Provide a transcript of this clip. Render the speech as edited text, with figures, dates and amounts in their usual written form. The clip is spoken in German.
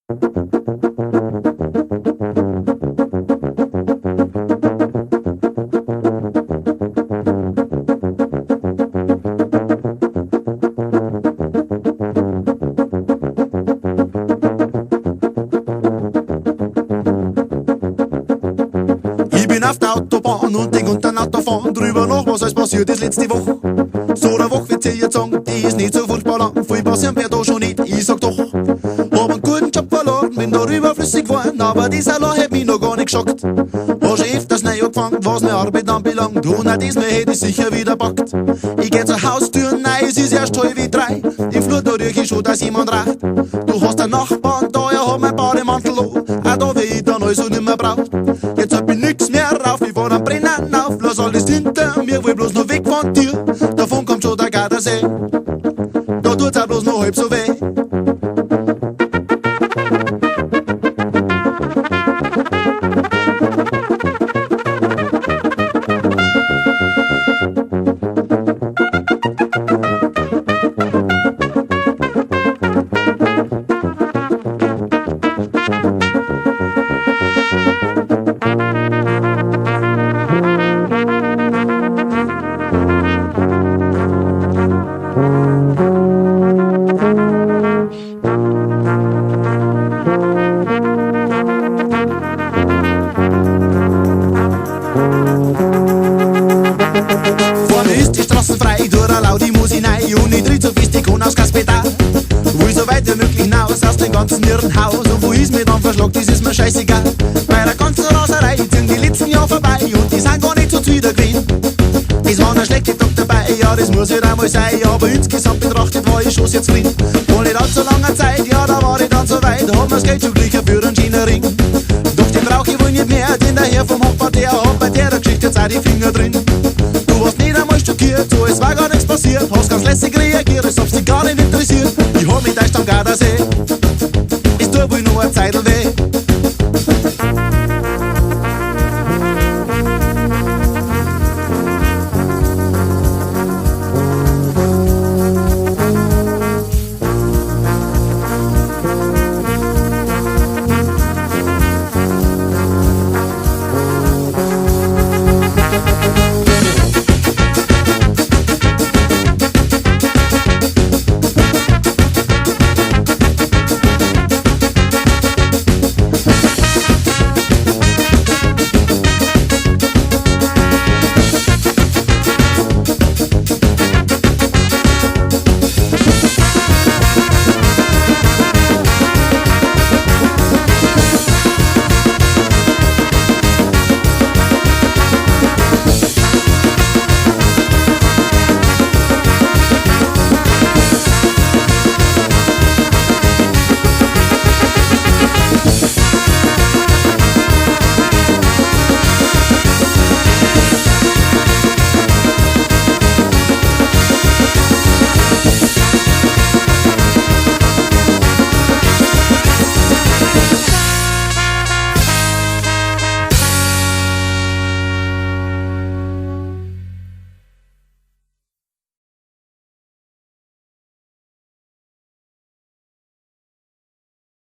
Ich bin auf der Autobahn und denk unter Auto fahren drüber nach, was alles passiert ist letzte Woche. So eine Woche wird ich jetzt sagen, die ist nicht so furchtbar lang. Viel passieren wird da schon nicht, ich sag doch. Hab einen guten Job verloren, bin da überflüssig geworden, aber dieser Law hat mich noch gar nicht geschockt. Hab schon öfters neu angefangen, was meine Arbeit anbelangt, und auch diesmal hätte ich sicher wieder packt. Ich geh zur Haustür, nein, es ist erst halb wie 3. Im Flur da riech ich schon, dass jemand raucht. Du hast einen Nachbarn da, er hat mein Bademantel an, auch da weh ich dann also nimmer braucht. Jetzt hab ich nix mehr rauf, ich fahr am Brennen auf, lass alles hinter mir, will bloß noch weg von dir. Davon kommt schon der Gardasee, da tut's auch bloß noch halb so weh. Vorne ist die Straße frei, durch eine laute Musik rein, und ich tritt so fest ich kann aufs Gaspedal. Will so weit wie möglich hinaus aus dem ganzen Irrenhaus, und wo ist mir dann verschlagt, das ist mir scheißegal. Bei der ganzen Raserei ziehen die letzten Jahre vorbei, und die sind gar nicht so zufrieden gewesen. Es waren ein schlechter Tag dabei, ja das muss halt einmal sein, aber insgesamt betrachtet war ich schon sehr zufrieden. Vor nicht allzu langer Zeit, ja da war ich dann so weit, hab mir's Geld schon gleich für einen Schienenring. Doch den brauch ich wohl nicht mehr, denn der Herr vom Hofer, der hat bei der Geschichte jetzt auch die Finger drin. Du warst nicht einmal schockiert, so es war gar nichts passiert, hast ganz lässig reagiert, als ob's dich gar nicht interessiert. Ich hab mich täuscht am Gardasee, es tut wohl nur eine Zeitl weh.